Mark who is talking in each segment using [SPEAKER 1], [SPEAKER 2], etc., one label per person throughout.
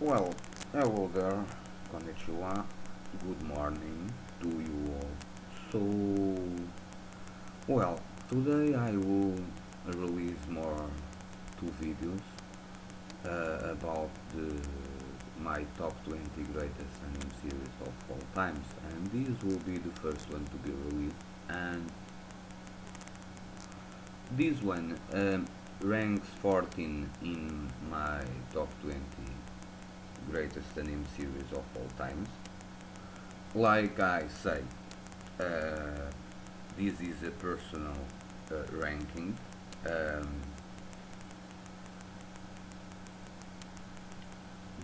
[SPEAKER 1] Well, hello there, konnichiwa, good morning to you all. So, today I will release more two videos about my top 20 greatest anime series of all times, and this will be the first one to be released. And this one ranks 14 in my top 20 greatest anime series of all times. Like I say, uh, this is a personal ranking. Um,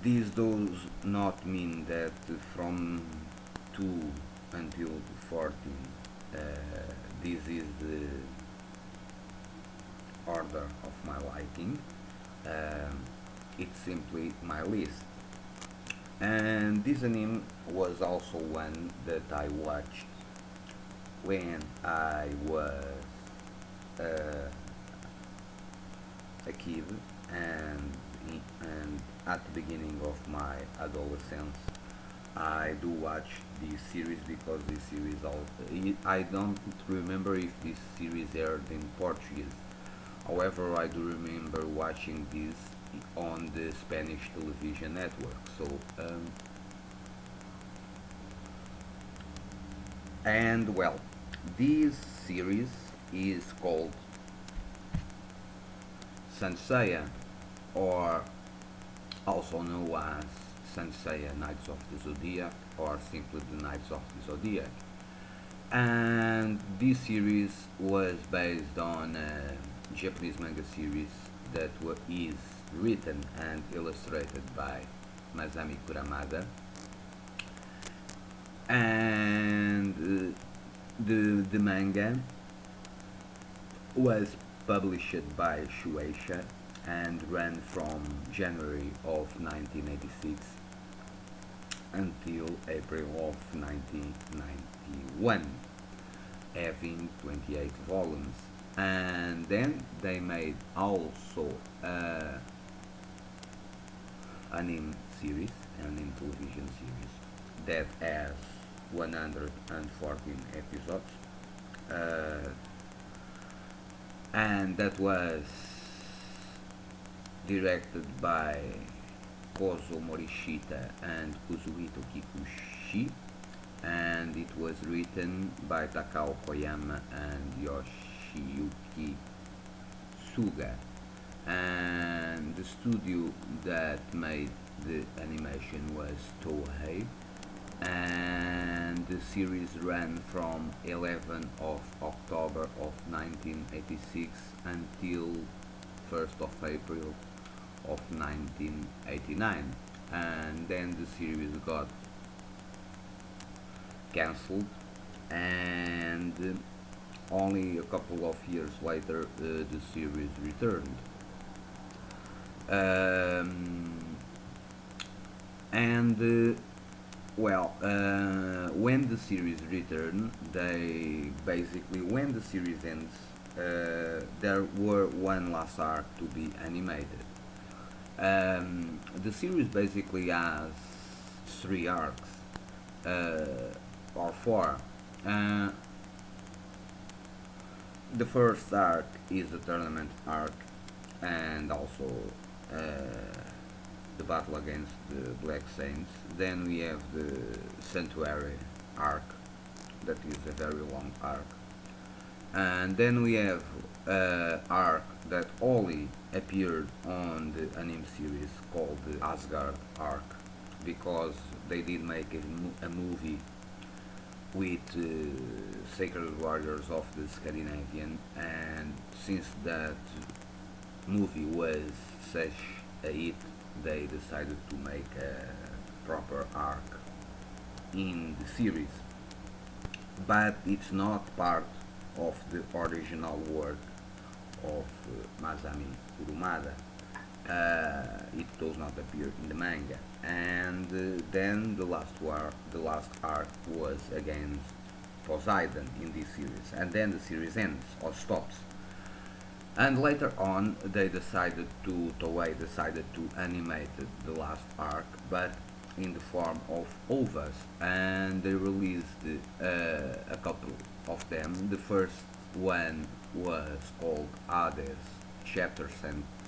[SPEAKER 1] this does not mean that from 2 until 14 uh, this is the order of my liking. Um, it's simply my list. And this anime was also one that I watched when I was uh, a kid, and and at the beginning of my adolescence I do watch this series because this series I don't remember if this series aired in Portuguese. However, I do remember watching this on the Spanish television network. And well, this series is called Saint Seiya, or also known as Saint Seiya Knights of the Zodiac, or simply the Knights of the Zodiac. And this series was based on a Japanese manga series that is written and illustrated by Masami Kuramada, and the manga was published by Shueisha and ran from January of 1986 until April of 1991, having 28 volumes. And then they made also anime series, anime television series that has 114 episodes, uh, and that was directed by Kozo Morishita and Kuzuhito Kikuchi, and it was written by Takao Koyama and Yoshiyuki Suga. And the studio that made the animation was Toei, and the series ran from 11th of October of 1986 until 1st of April of 1989, and then the series got cancelled, and only a couple of years later the series returned. Um, and when the series returned, they basically, when the series ends, there were one last arc to be animated. The series basically has three arcs, or four. Uh, the first arc is the tournament arc, and also uh, the battle against the Black Saints. Then we have the Sanctuary arc, that is a very long arc. And then we have arc that only appeared on the anime series called the Asgard arc, because they did make a movie with Sacred Warriors of the Scandinavian, and since that movie was such a hit, they decided to make a proper arc in the series. But it's not part of the original work of Masami Kurumada. It does not appear in the manga. And then the last arc was against Poseidon in this series, and then the series ends or stops. And later on, Toei decided to animate the last arc, but in the form of OVAs, and they released a couple of them. The first one was called Hades Chapter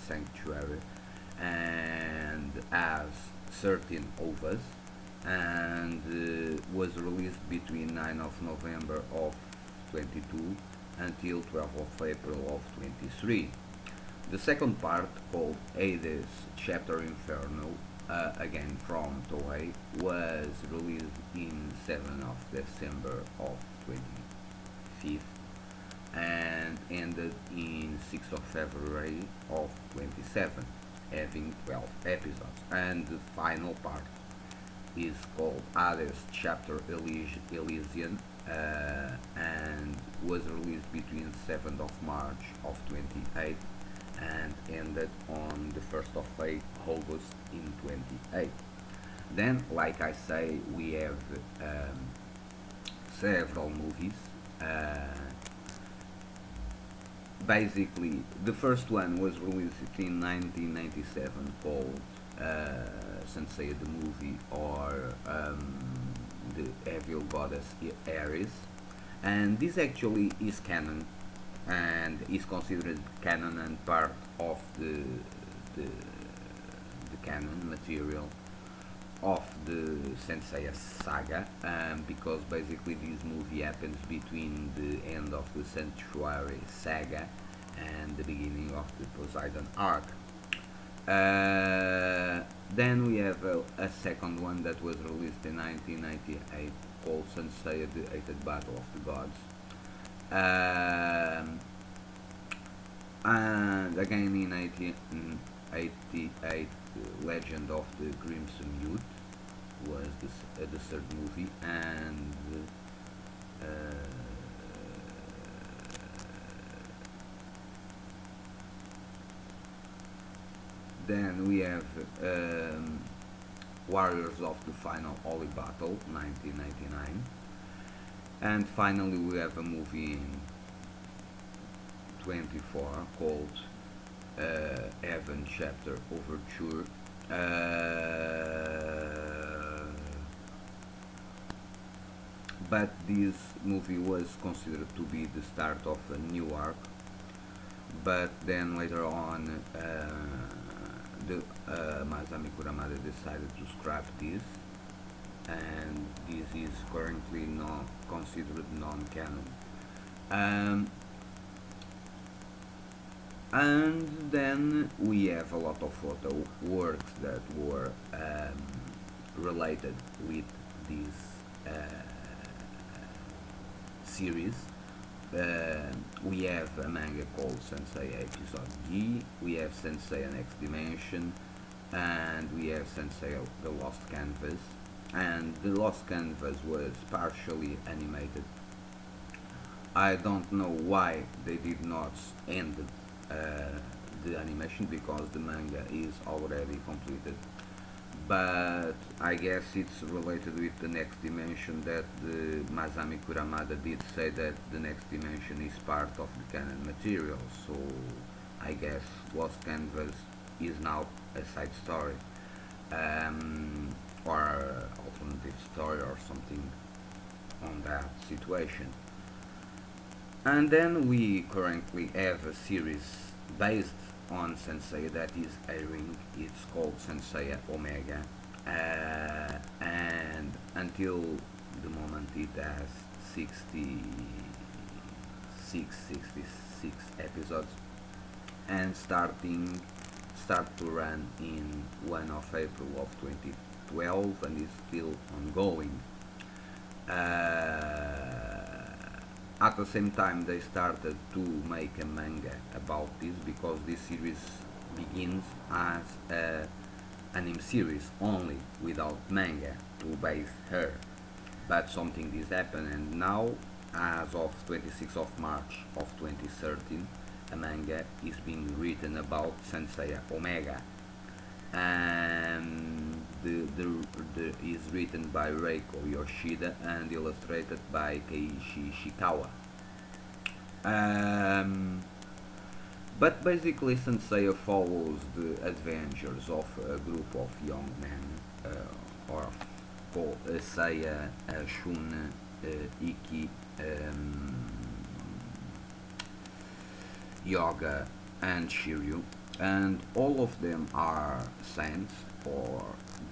[SPEAKER 1] Sanctuary, and has 13 OVAs, and was released between 9 of November of 22 until 12 of April of 23. The second part, called Hades Chapter Inferno, again from Toei, was released in 7 of December of 25 and ended in 6th of February of 27, having 12 episodes. And the final part is called Hades Chapter Elysian, and was released between 7th of March of 28 and ended on the 1st of August in 28. Then, like I say, we have several movies. Basically, the first one was released in 1997, called Saint Seiya the movie, or the evil goddess Ares, and this actually is canon and is considered canon and part of the, the canon material of the Saint Seiya saga, because basically this movie happens between the end of the Sanctuary saga and the beginning of the Poseidon arc. Then we have a second one that was released in 1998, called Saint Seiya the Eighth Battle of the Gods. And again in 1988, Legend of the Crimson Youth was the third movie, and uh, then we have Warriors of the Final Holy Battle, 1999, and finally we have a movie in 24 called Heaven Chapter Overture. But this movie was considered to be the start of a new arc, but then later on Masami Kuramada decided to scrap this, and this is currently not considered non-canon. And then we have a lot of photo works that were related with this series. We have a manga called Sensei Episode G, we have Sensei Next Dimension, and we have Sensei The Lost Canvas. And The Lost Canvas was partially animated. I don't know why they did not end the animation, because the manga is already completed, but I guess it's related with the Next Dimension, that the Masami Kuramada did say that the Next Dimension is part of the canon material, so I guess Lost Canvas is now a side story, or alternative story or something on that situation. And then we currently have a series based on Sensei that is airing. It's called Sensei Omega, and until the moment it has 66 episodes, and start to run in 1 of April of 2012, and is still ongoing. At the same time, they started to make a manga about this, because this series begins as an anime series only, without manga to base her. But something did happen, and now, as of 26th of March of 2013, a manga is being written about Sensei Omega, and the is written by Reiko Yoshida and illustrated by Keiichi Ishikawa. But basically, Saint Seiya follows the adventures of a group of young men, or called Seiya, Shun, Iki, um, Yoga, and Shiryu, and all of them are saints or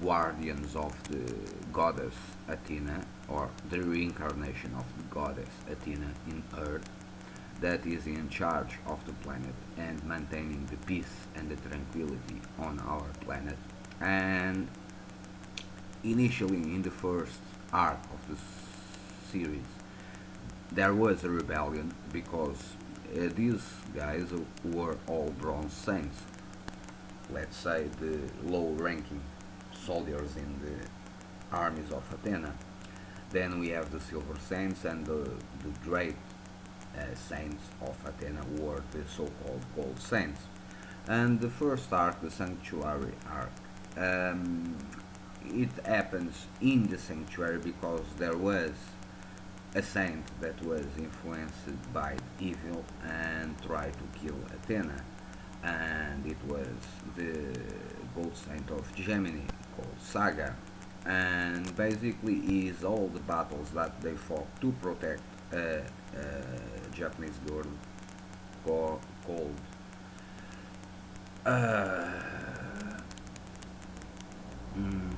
[SPEAKER 1] guardians of the goddess Athena, or the reincarnation of the goddess Athena in Earth, that is in charge of the planet and maintaining the peace and the tranquility on our planet. And initially, in the first arc of the series, there was a rebellion because these guys were all bronze saints, let's say the low ranking soldiers in the armies of Athena. Then we have the silver saints and the great saints of Athena were the so-called gold saints. And the first arc, the sanctuary arc, um, it happens in the sanctuary because there was a saint that was influenced by evil and tried to kill Athena, and it was the gold saint of Gemini called Saga. And basically is all the battles that they fought to protect a Japanese girl called uh, mm,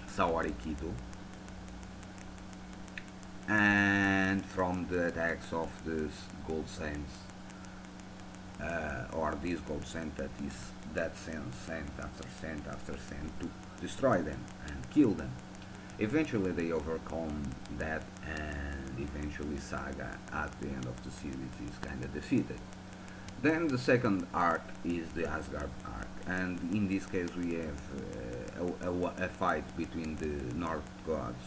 [SPEAKER 1] Sawari Kido, and from the attacks of these gold saints, or this gold saint that sends saint after saint after saint to destroy them and kill them. Eventually they overcome that, and eventually Saga at the end of the series is kind of defeated. Then the second arc is the Asgard arc, and in this case we have a fight between the North gods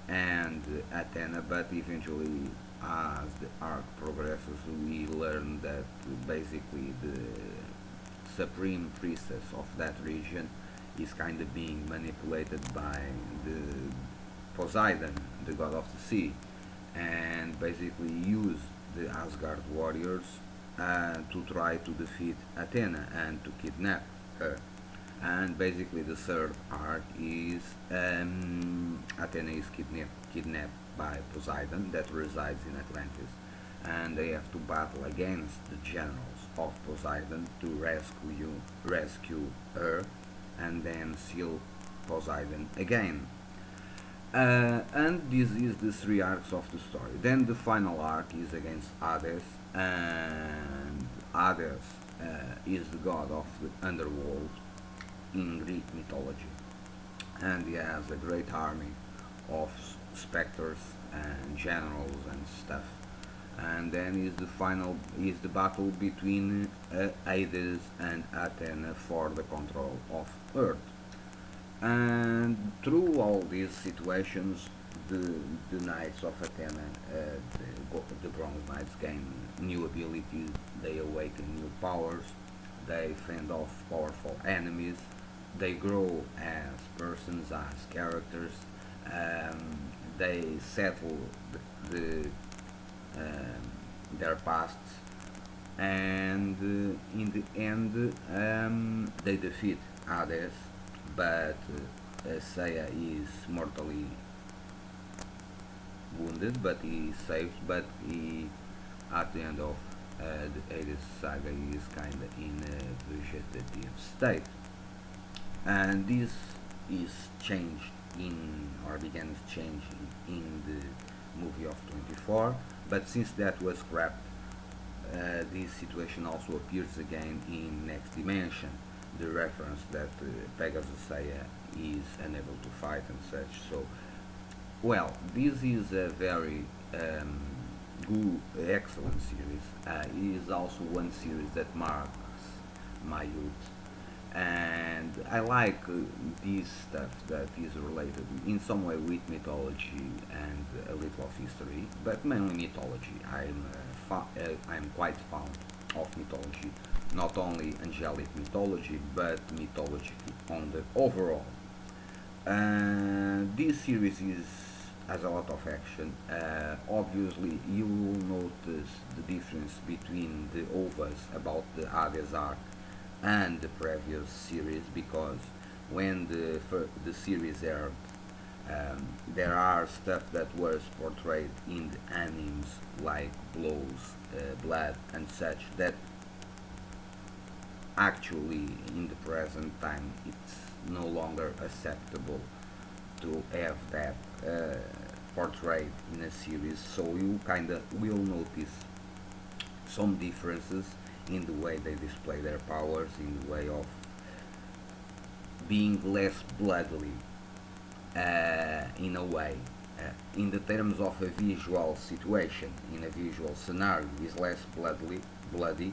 [SPEAKER 1] and Athena, but eventually as the arc progresses we learn that basically the supreme priestess of that region is kind of being manipulated by the Poseidon, the god of the sea, and basically use the Asgard warriors to try to defeat Athena and to kidnap her. And basically the third arc is Athena is kidnapped by Poseidon that resides in Atlantis, and they have to battle against the generals of Poseidon to rescue her and then seal Poseidon again. And this is the three arcs of the story. Then the final arc is against Hades, and Hades is the god of the underworld in Greek mythology, and he has a great army of specters and generals and stuff. And then is the battle between Hades and Athena for the control of Earth. And through all these situations, the Knights of Athena, the Bronze Knights, gain new abilities, they awaken new powers, they fend off powerful enemies, they grow as persons, as characters, they settle the their pasts, and in the end they defeat Hades, but Seiya is mortally wounded, but he is saved, but he at the end of the Hades saga is kinda in a vegetative state. And this is changed in, or begins changing in the movie of 24, but since that was scrapped, this situation also appears again in Next Dimension, the reference that Pegasus Seiya is unable to fight and such. So, well, this is a very good, excellent series. It is also one series that marks my youth, and I like this stuff that is related in some way with mythology and a little of history, but mainly mythology. I'm quite fond of mythology, not only angelic mythology, but mythology on the overall. This series is has a lot of action. Obviously, you will notice the difference between the ovas about the Hades arc and the previous series, because when the series aired, there are stuff that was portrayed in the animes like blows, blood, and such that actually in the present time it's no longer acceptable to have that portrayed in a series. So you kind of will notice some differences in the way they display their powers, in the way of being less bloodily, in a way. In the terms of a visual situation, in a visual scenario, is less bloody,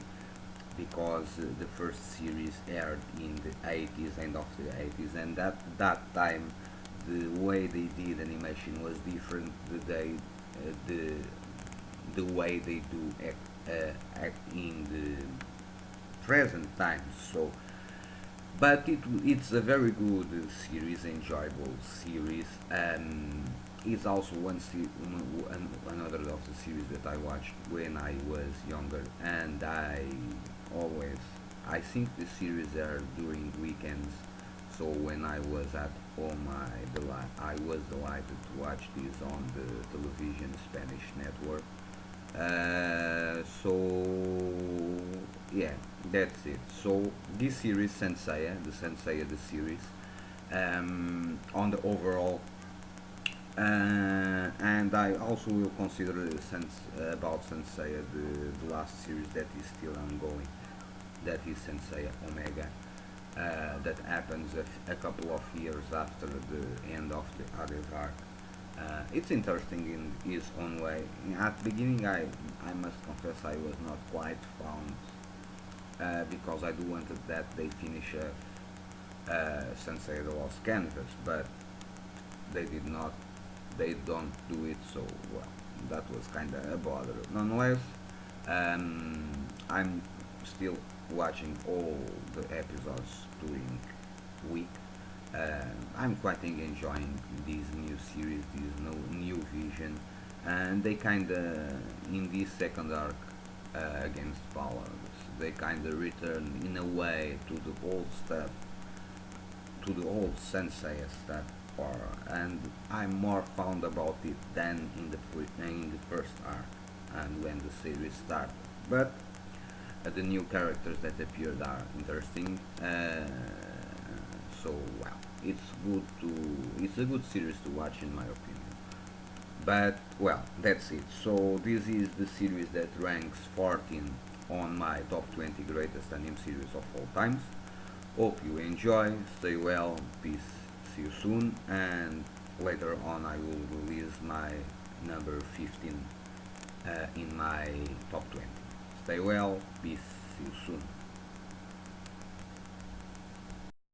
[SPEAKER 1] because the first series aired in the 80s, end of the 80s, and that time the way they did animation was different. The the way they do act in the present times. So, but it's a very good series, enjoyable series. It's also another of the series that I watched when I was younger, and always I think the series are during weekends. So when I was at home, I was delighted to watch this on the television Spanish network. So yeah, that's it. So this series, Saint Seiya, the series, on the overall, and I also will consider about Saint Seiya, the last series that is still ongoing, that is Saint Seiya Omega, that happens a couple of years after the end of the Hades arc. It's interesting in his own way. At the beginning, I must confess I was not quite found, because I do wanted that they finish Sensei the Lost Canvas, but they did not. They don't do it, so well, that was kind of a bother. Nonetheless, I'm still watching all the episodes during week. I'm quite enjoying this new series, this new vision, and they kind of in this second arc, against Powers, they kind of return in a way to the old stuff, to the old Sensei stuff, and I'm more fond about it than in the first arc and when the series started. But the new characters that appeared are interesting. So well, it's a good series to watch in my opinion. But well, that's it. So this is the series that ranks 14 on my top 20 greatest anime series of all times. Hope you enjoy, stay well, peace, see you soon, and later on I will release my number 15 in my top 20. Stay well, peace, see you soon.